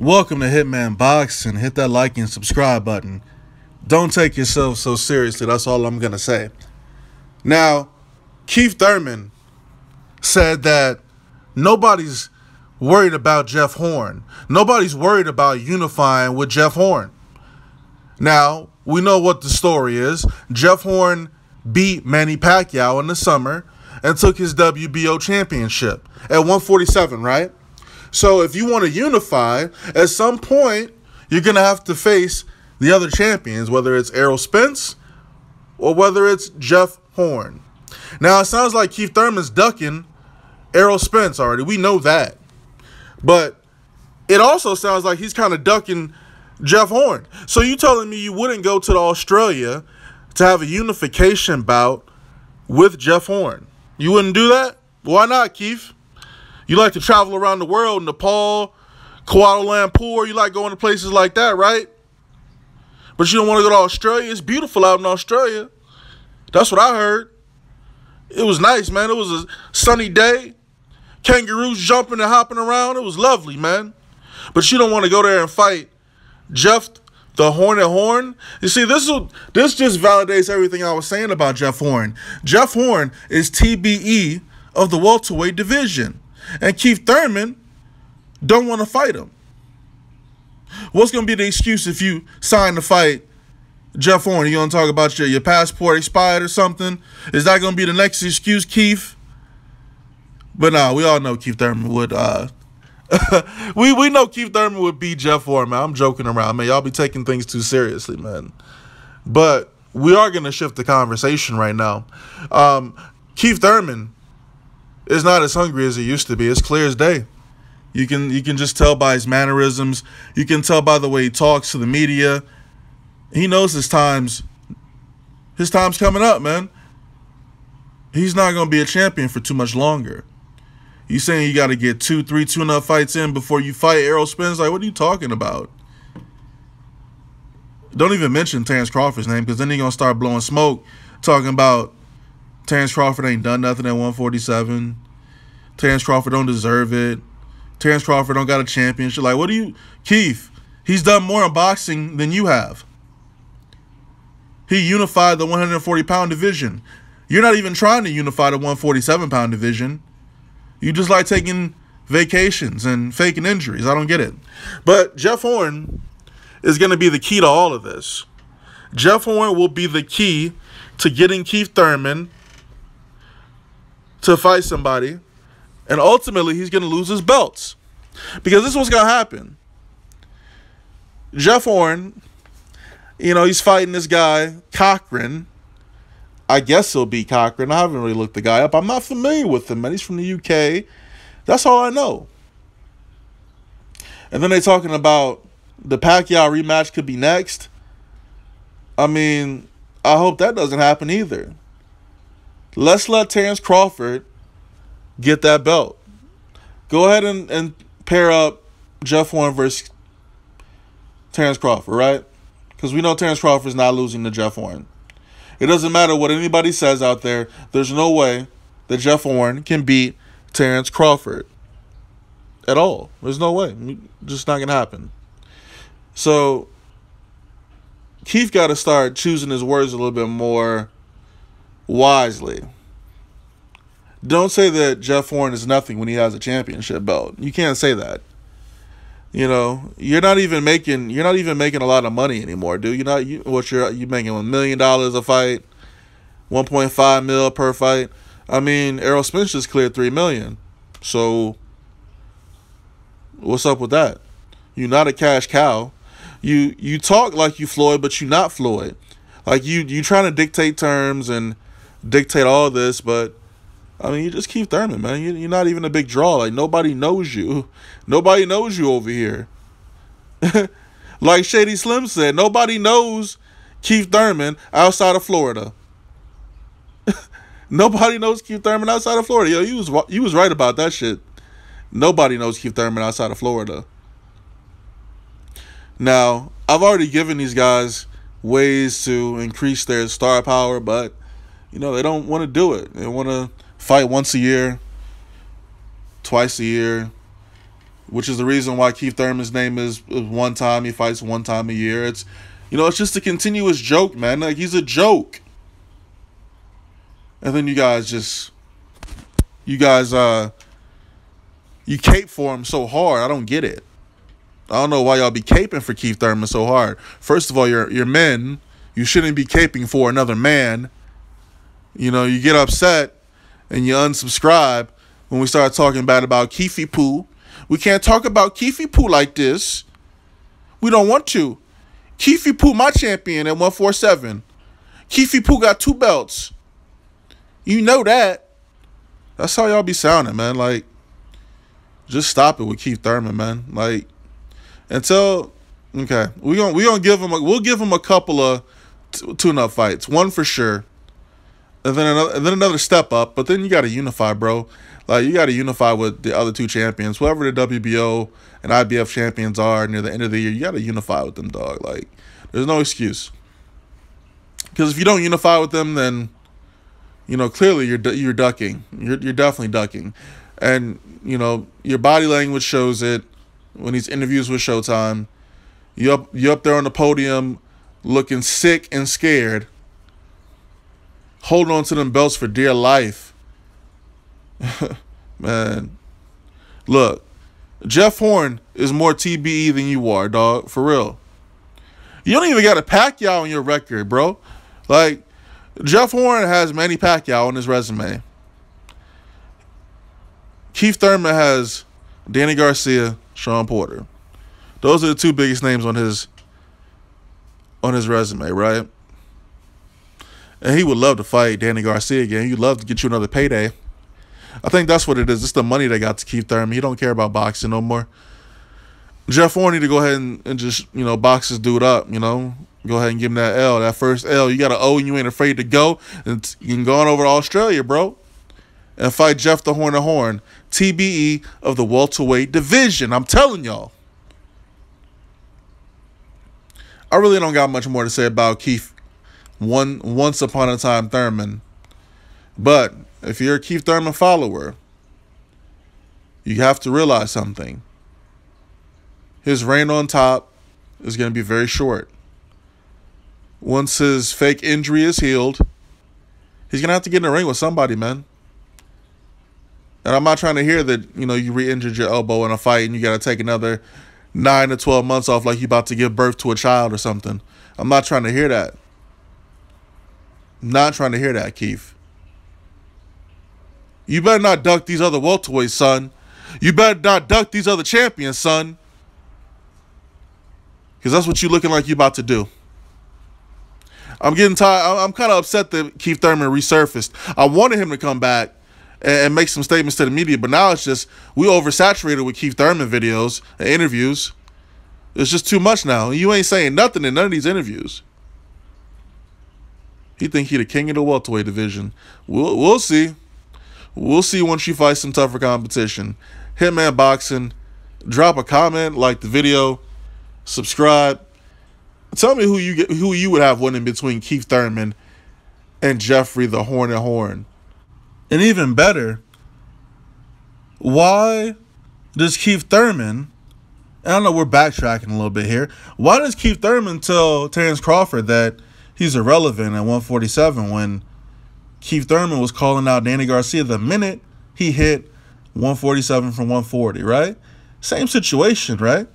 Welcome to Hitman Boxing. Hit that like and subscribe button. Don't take yourself so seriously. That's all I'm going to say. Now, Keith Thurman said that nobody's worried about Jeff Horn. Nobody's worried about unifying with Jeff Horn. Now, we know what the story is. Jeff Horn beat Manny Pacquiao in the summer and took his WBO championship at 147, right? So if you want to unify, at some point, you're going to have to face the other champions, whether it's Errol Spence or whether it's Jeff Horn. Now, it sounds like Keith Thurman's ducking Errol Spence already. We know that. But it also sounds like he's kind of ducking Jeff Horn. So you telling me you wouldn't go to Australia to have a unification bout with Jeff Horn? You wouldn't do that? Why not, Keith? You like to travel around the world, Nepal, Kuala Lumpur. You like going to places like that, right? But you don't want to go to Australia. It's beautiful out in Australia. That's what I heard. It was nice, man. It was a sunny day. Kangaroos jumping and hopping around. It was lovely, man. But you don't want to go there and fight Jeff the Hornet Horn. You see, this just validates everything I was saying about Jeff Horn. Jeff Horn is TBE of the welterweight division. And Keith Thurman don't want to fight him. What's going to be the excuse if you sign to fight Jeff Horn? You going to talk about your passport expired or something? Is that going to be the next excuse, Keith? But no, we all know Keith Thurman would we know Keith Thurman would beat Jeff Horn, man. I'm joking around, man. Y'all be taking things too seriously, man. But we are going to shift the conversation right now. Keith Thurman is not as hungry as he used to be. It's clear as day. You can just tell by his mannerisms. You can tell by the way he talks to the media. He knows his time's coming up, man. He's not going to be a champion for too much longer. You saying you got to get 2 enough fights in before you fight Errol Spence? Like, what are you talking about? Don't even mention Terrence Crawford's name, because then he's going to start blowing smoke talking about Terrence Crawford ain't done nothing at 147. Terrence Crawford don't deserve it. Terrence Crawford don't got a championship. Like, what do you... Keith, he's done more in boxing than you have. He unified the 140-pound division. You're not even trying to unify the 147-pound division. You just like taking vacations and faking injuries. I don't get it. But Jeff Horn is going to be the key to all of this. Jeff Horn will be the key to getting Keith Thurman to fight somebody, and ultimately he's going to lose his belts. Because this is what's going to happen. Jeff Horn, he's fighting this guy, Cochran. I guess he'll be Cochran. I haven't really looked the guy up. I'm not familiar with him, man. He's from the UK. That's all I know. And then they're talking about the Pacquiao rematch could be next. I mean, I hope that doesn't happen either. Let's let Terrence Crawford get that belt. Go ahead and pair up Jeff Horn versus Terrence Crawford, right? Because we know Terrence Crawford's not losing to Jeff Horn. It doesn't matter what anybody says out there. There's no way that Jeff Horn can beat Terrence Crawford at all. There's no way. Just not going to happen. So Keith got to start choosing his words a little bit more wisely. Don't say that Jeff Horn is nothing when he has a championship belt. You can't say that. You're not even making a lot of money anymore, dude. You making $1 million a fight, 1.5 mil per fight. I mean, Errol Spence just cleared $3 million. So what's up with that? You're not a cash cow. You talk like you Floyd, but you're not Floyd. Like you trying to dictate terms and dictate all this, but I mean, you just Keith Thurman, man. You're not even a big draw. Like, nobody knows you. Nobody knows you over here. Like Shady Slim said, nobody knows Keith Thurman outside of Florida. Nobody knows Keith Thurman outside of Florida. Yo, you was right about that shit. Nobody knows Keith Thurman outside of Florida. Now, I've already given these guys ways to increase their star power, but, they don't want to do it. They want to fight once a year, twice a year, which is the reason why Keith Thurman's name is one time. He fights one time a year. It's, it's just a continuous joke, man. Like, he's a joke. And then you guys, you cape for him so hard. I don't get it. I don't know why y'all be caping for Keith Thurman so hard. First of all, you're men. You shouldn't be caping for another man. You get upset and you unsubscribe when we start talking bad about Keefy Poo. We can't talk about Keefy Poo like this. We don't want to. Keefy Poo, my champion at 147. Keefy Poo got 2 belts. You know that. That's how y'all be sounding, man. Like, just stop it with Keith Thurman, man. Like, we'll give him a couple of tune-up fights, one for sure, and then another step up. But then you got to unify, bro. Like, you got to unify with the other 2 champions, whoever the WBO and IBF champions are near the end of the year. You got to unify with them, dog. Like, there's no excuse. Because if you don't unify with them, then clearly you're ducking. You're definitely ducking, and your body language shows it. When these interviews with Showtime, you up there on the podium, looking sick and scared, holding on to them belts for dear life. Man, look, Jeff Horn is more TBE than you are, dog. For real. You don't even got a Pacquiao on your record, bro. Like, Jeff Horn has Manny Pacquiao on his resume. Keith Thurman has Danny Garcia, Sean Porter. Those are the 2 biggest names on his resume, right? And he would love to fight Danny Garcia again. He'd love to get you another payday. I think that's what it is. It's the money they got to Keith Thurman. He don't care about boxing no more. Jeff Horn need to go ahead and just, box this dude up, Go ahead and give him that L. That first L. You got an O and you ain't afraid to go. And you can go on over to Australia, bro. And fight Jeff the Horn, TBE of the welterweight division. I'm telling y'all. I really don't got much more to say about Keith once upon a time Thurman. But if you're a Keith Thurman follower, you have to realize something. His reign on top is going to be very short. Once his fake injury is healed, he's going to have to get in the ring with somebody, man. And I'm not trying to hear that, you re-injured your elbow in a fight and you got to take another 9 to 12 months off like you about to give birth to a child or something. I'm not trying to hear that. Not trying to hear that, Keith. You better not duck these other welterweights, son. You better not duck these other champions, son. Because that's what you're looking like you about to do. I'm getting tired. I'm kind of upset that Keith Thurman resurfaced. I wanted him to come back and make some statements to the media, but now it's just, we oversaturated with Keith Thurman videos and interviews. It's just too much now. You ain't saying nothing in none of these interviews. He think he the king of the welterweight division. We'll see. We'll see once you fight some tougher competition. Hitman Boxing. Drop a comment, like the video, subscribe. Tell me who you would have winning between Keith Thurman and Jeffrey the Horn and Horn. And even better, why does Keith Thurman, and I know we're backtracking a little bit here, why does Keith Thurman tell Terrence Crawford that he's irrelevant at 147 when Keith Thurman was calling out Danny Garcia the minute he hit 147 from 140, right? Same situation, right?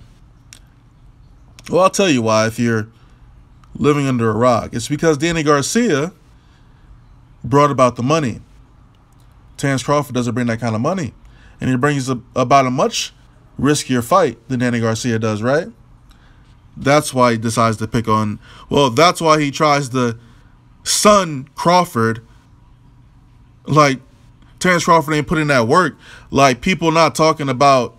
Well, I'll tell you why if you're living under a rock. It's because Danny Garcia brought about the money. Terrence Crawford doesn't bring that kind of money. And he brings about a much riskier fight than Danny Garcia does, right? That's why he decides to pick on... Well, that's why he tries to son Crawford. Like, Terrence Crawford ain't putting that work. Like, people not talking about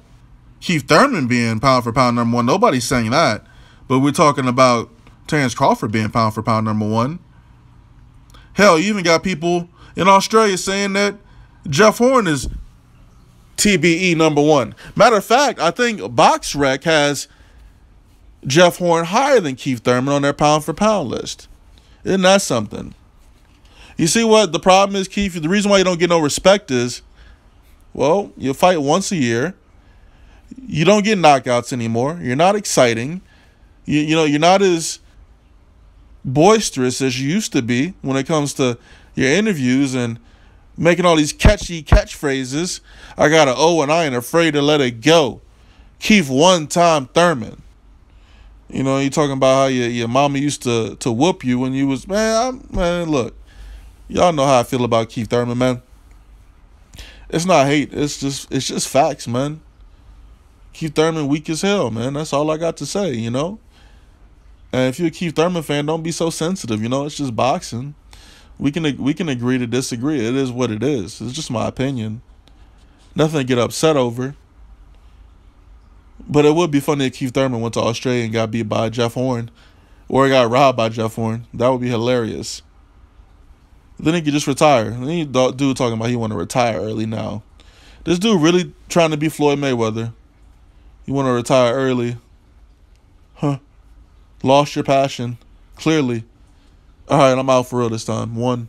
Keith Thurman being pound for pound number 1. Nobody's saying that. But we're talking about Terrence Crawford being pound for pound number 1. Hell, you even got people in Australia saying that Jeff Horn is TBE number 1. Matter of fact, I think BoxRec has Jeff Horn higher than Keith Thurman on their pound for pound list. Isn't that something? You see what the problem is, Keith? The reason why you don't get no respect is, well, you fight once a year. You don't get knockouts anymore. You're not exciting. You know, you're not as boisterous as you used to be when it comes to your interviews and making all these catchy catchphrases. I got an O and I ain't afraid to let it go. Keith one-time Thurman. You know, you talking about how your mama used to whoop you when you was, man, look. Y'all know how I feel about Keith Thurman, man. It's not hate. It's just facts, man. Keith Thurman weak as hell, man. That's all I got to say, you know? And if you're a Keith Thurman fan, don't be so sensitive, you know? It's just boxing. We can agree to disagree. It is what it is. It's just my opinion. Nothing to get upset over. But it would be funny if Keith Thurman went to Australia and got beat by Jeff Horn. Or got robbed by Jeff Horn. That would be hilarious. Then he could just retire. And then dude talking about he want to retire early now. This dude really trying to be Floyd Mayweather. You want to retire early. Huh. Lost your passion. Clearly. All right, I'm out for real this time. 1.